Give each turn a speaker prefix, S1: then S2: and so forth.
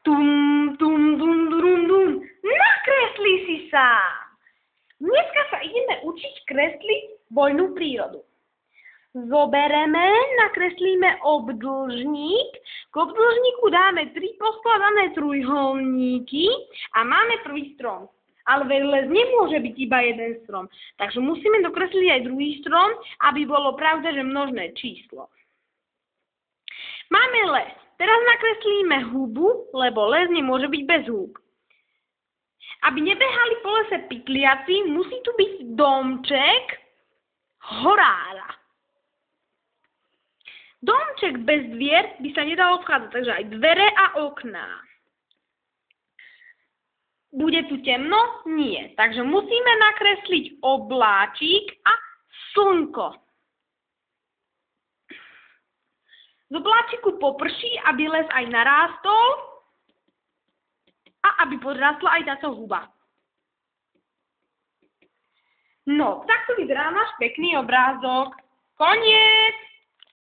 S1: Tum, tum, dum, dum, dum. Nakresli si sám. Dneska sa ideme učiť kresliť voľnú prírodu. Zobereme, nakreslíme obdĺžnik, k obdĺžniku dáme 3 poskladané trojholníky a máme prvý strom. Ale les nemôže byť iba jeden strom, takže musíme dokresliť aj druhý strom, aby bolo pravda, že množné číslo. Máme les. Teraz nakreslíme hubu, lebo les nemôže byť bez húb. Aby nebehali po lese pytliaci, musí tu byť domček horára. Domček bez dvier by sa nedalo vchádzať, takže aj dvere a okná. Bude tu temno? Nie. Takže musíme nakresliť obláčik a slnko. Z obláčiku poprší, aby les aj narástol a aby podrastla aj táto huba. No, takto vyzerá náš pekný obrázok. Koniec!